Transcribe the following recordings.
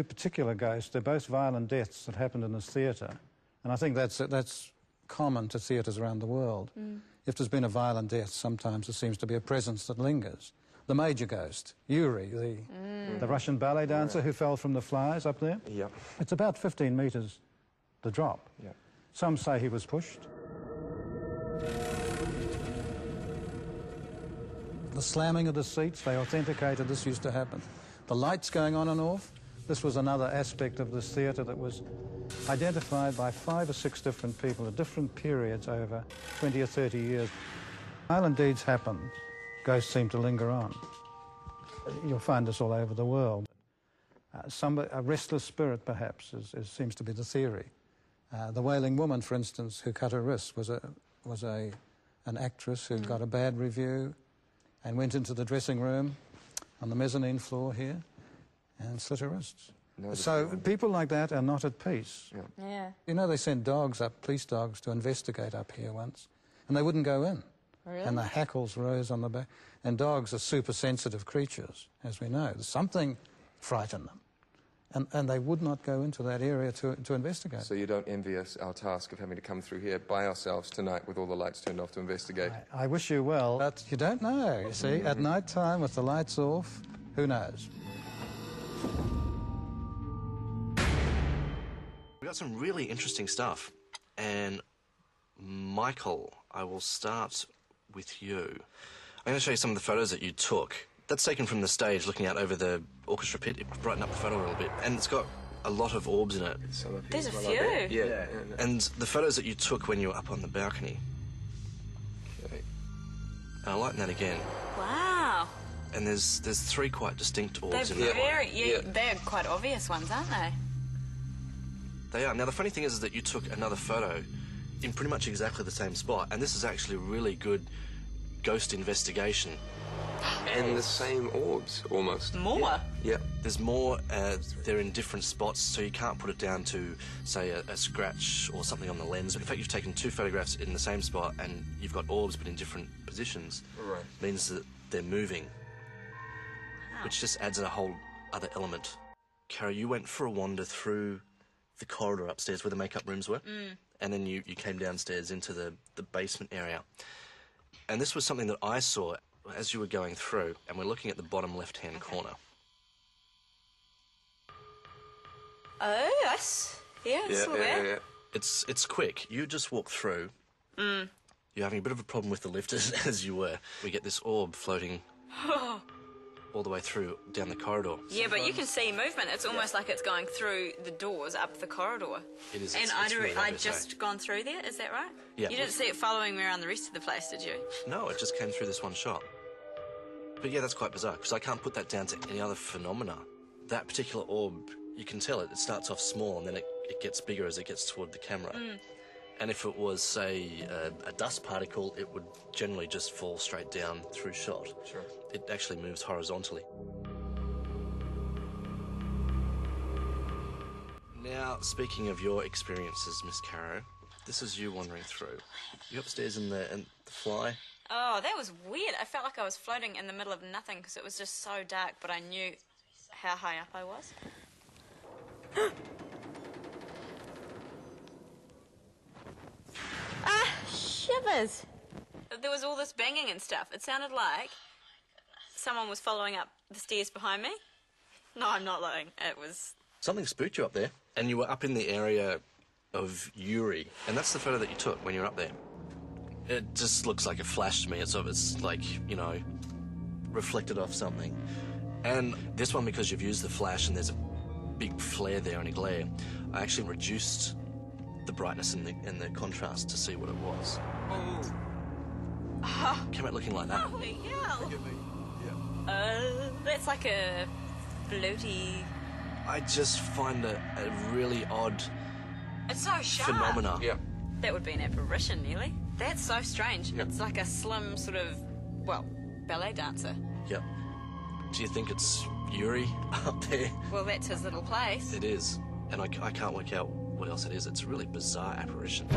two particular ghosts, they're both violent deaths that happened in this theatre. And I think that's common to theatres around the world. If there's been a violent death, sometimes there seems to be a presence that lingers. The major ghost, Yuri, the Russian ballet dancer who fell from the flies up there. Yep. It's about 15 metres, the drop. Yep. Some say he was pushed. The slamming of the seats, they authenticated this used to happen. The lights going on and off, this was another aspect of this theatre that was identified by 5 or 6 different people at different periods over 20 or 30 years. Violent deeds happen, ghosts seem to linger on. You'll find this all over the world. A restless spirit, perhaps, seems to be the theory. The Wailing Woman, for instance, who cut her wrist, was an actress who got a bad review and went into the dressing room on the mezzanine floor here and slit her wrists. So people like that are not at peace. Yeah. You know, they sent dogs up, police dogs, to investigate up here once, and they wouldn't go in. Really? And the hackles rose on the back. And dogs are super sensitive creatures, as we know. Something frightened them. And they would not go into that area to investigate. So you don't envy us our task of having to come through here by ourselves tonight with all the lights turned off to investigate? I wish you well, but you don't know, you see. At night time, with the lights off, who knows? We got some really interesting stuff. And Michael, I will start with you. I'm going to show you some of the photos that you took. That's taken from the stage, looking out over the orchestra pit. It brightened up the photo a little bit. And it's got a lot of orbs in it. There's a few. Yeah. And the photos that you took when you were up on the balcony. Okay. And I'll lighten that again. Wow. And there's 3 quite distinct orbs They're in that one. they're quite obvious ones, aren't they? They are. Now, the funny thing is that you took another photo in pretty much exactly the same spot. And this is actually really good ghost investigation. And the same orbs, almost. More? Yeah. There's more, they're in different spots, so you can't put it down to, say, a scratch or something on the lens. In fact, you've taken 2 photographs in the same spot and you've got orbs but in different positions. Right. Means that they're moving, which just adds a whole other element. Cara, you went for a wander through the corridor upstairs where the makeup rooms were, and then you came downstairs into the basement area. And this was something that I saw as you were going through, and we're looking at the bottom left-hand corner. Oh, yes. Yeah, I saw that. Yeah. It's quick. You just walk through. You're having a bit of a problem with the lift as you were. We get this orb floating all the way through down the corridor. Yeah, but you can see movement. It's almost like it's going through the doors up the corridor. It is. And it's really I'd obvious, just gone through there, is that right? Yeah. You didn't see it following me around the rest of the place, did you? No, it just came through this one shot. But yeah, that's quite bizarre, because I can't put that down to any other phenomena. That particular orb, you can tell it starts off small and then it gets bigger as it gets toward the camera. And if it was, say, a dust particle, it would generally just fall straight down through shot. Sure. It actually moves horizontally. Now, speaking of your experiences, Miss Caro, this is you wandering through. You upstairs in the fly? Oh, that was weird. I felt like I was floating in the middle of nothing because it was just so dark, but I knew how high up I was. Shivers. There was all this banging and stuff. It sounded like someone was following up the stairs behind me. No, I'm not lying. It was... Something spooked you up there, and you were up in the area of Yuri, and that's the photo that you took when you were up there. It just looks like a flash to me. It's like, you know, reflected off something. And this one, because you've used the flash and there's a big flare there and a glare, I actually reduced the brightness and the contrast to see what it was. Came out looking like that. Holy hell! That's like a floaty... I just find it a really odd It's so sharp. phenomena. Yeah. That would be an apparition, nearly. That's so strange. It's like a slim sort of, well, ballet dancer. Yep. Do you think it's Yuri up there? Well, that's his little place. It is. And I can't work out what else it is. It's a really bizarre apparition.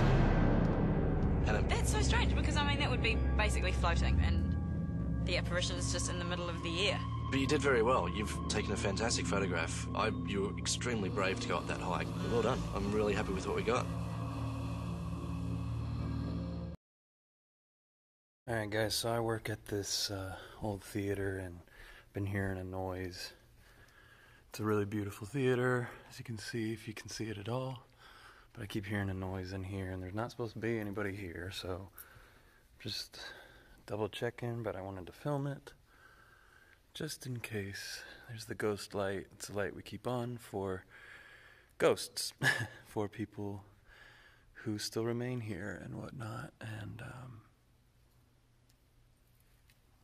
And That's so strange because, I mean, that would be basically floating and the apparition is just in the middle of the air. But you did very well. You've taken a fantastic photograph. You were extremely brave to go up that high. Well done. I'm really happy with what we got. Alright guys, so I work at this old theater and been hearing a noise. It's a really beautiful theater, as you can see, if you can see it at all. But I keep hearing a noise in here and there's not supposed to be anybody here, so just double checking, but I wanted to film it just in case. There's the ghost light. It's a light we keep on for ghosts, for people who still remain here and whatnot. And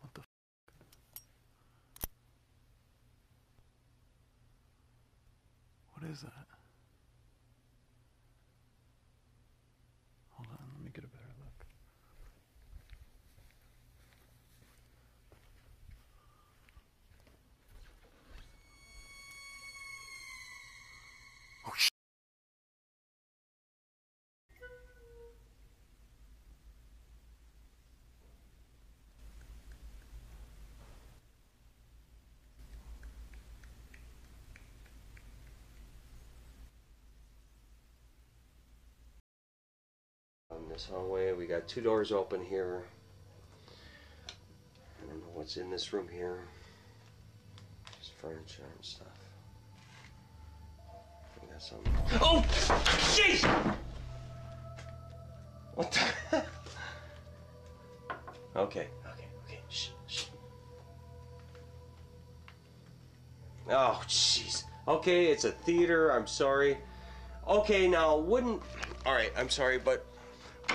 what the what is that? Hold on, let me get a better look. Oh, this hallway, we got 2 doors open here. I don't know what's in this room here. Just furniture and stuff. We got some. Oh! Jeez! What the? Okay. Shh. Oh, jeez. Okay, it's a theater. I'm sorry. Okay, now, alright, I'm sorry, but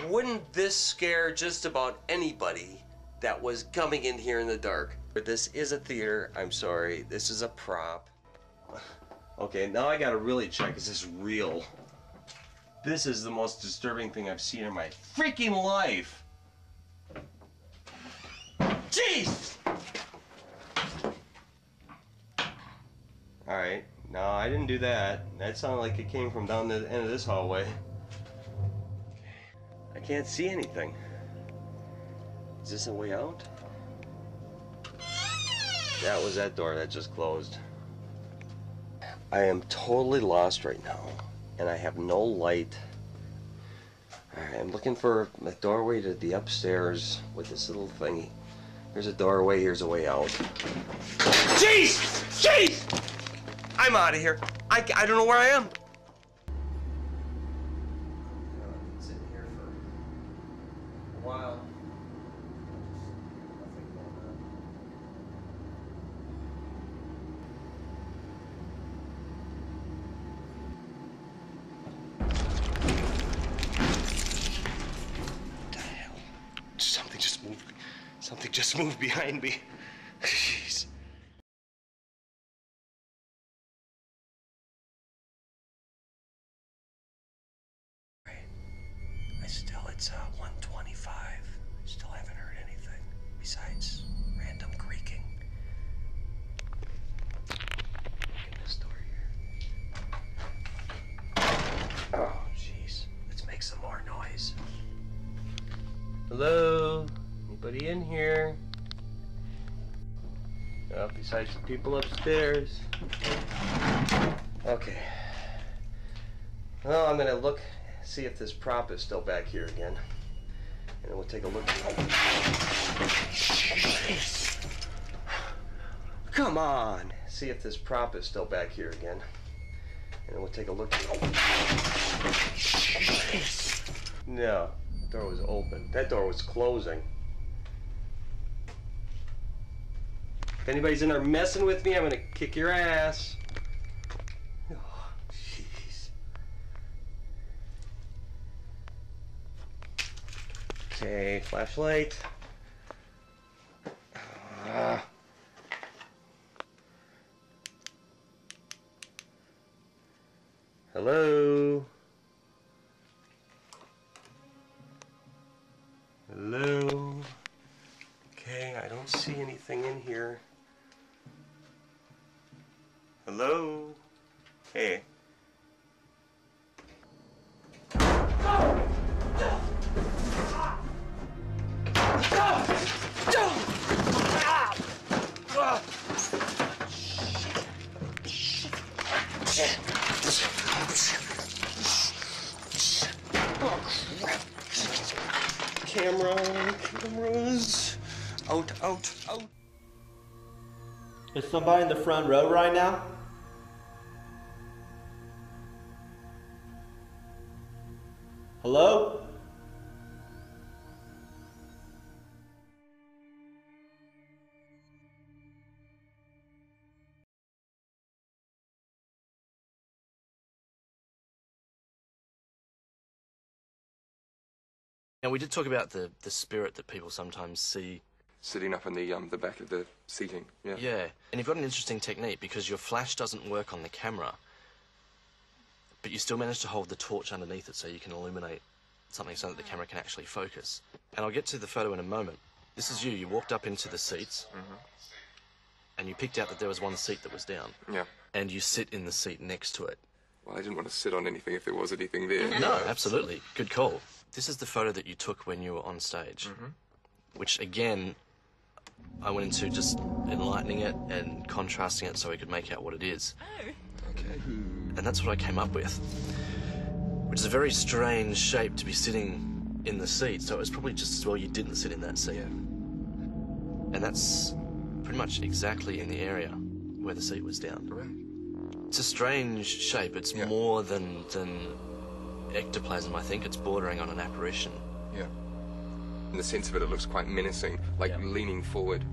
wouldn't this scare just about anybody that was coming in here in the dark? This is a theater. I'm sorry. This is a prop. Okay, now I gotta really check. Is this real? This is the most disturbing thing I've seen in my freaking life. Jeez! Alright. No, I didn't do that. That sounded like it came from down the end of this hallway. I can't see anything. Is this a way out? That was that door that just closed. I am totally lost right now, and I have no light. I'm looking for a doorway to the upstairs with this little thingy. Here's a doorway, here's a way out. Jeez! Jeez! I'm out of here. I don't know where I am. Wow. What the hell? Something just moved behind me. Jeez. It's 1:25. Still haven't heard anything besides random creaking. Look at this door here. Oh, jeez. Let's make some more noise. Hello? Anybody in here? Oh, besides the people upstairs. Okay. Well, I'm gonna look. See if this prop is still back here again. And then we'll take a look. Jeez. Come on! See if this prop is still back here again. And then we'll take a look. Jeez. No, the door was open. That door was closing. If anybody's in there messing with me, I'm gonna kick your ass. Okay, flashlight. Hello? Hello? Okay, I don't see anything in here. Hello? Hey. Cameras. Out. Is somebody in the front row right now? Hello? Now, we did talk about the spirit that people sometimes see. Sitting up in the back of the seating. Yeah. Yeah, and you've got an interesting technique because your flash doesn't work on the camera, but you still manage to hold the torch underneath it so you can illuminate something so that the camera can actually focus. And I'll get to the photo in a moment. This is you. You walked up into the seats, and you picked out that there was one seat that was down. Yeah. And you sit in the seat next to it. Well, I didn't want to sit on anything if there was anything there. No, absolutely. Good call. This is the photo that you took when you were on stage, which, again, I went into just enlightening it and contrasting it so we could make out what it is. Okay. And that's what I came up with, which is a very strange shape to be sitting in the seat, so it was probably just as well you didn't sit in that seat. Yeah. And that's pretty much exactly in the area where the seat was down. Right. It's a strange shape. It's Yeah. more than ectoplasm, I think. It's bordering on an apparition. Yeah. In the sense of it, it looks quite menacing, like Yeah. leaning forward.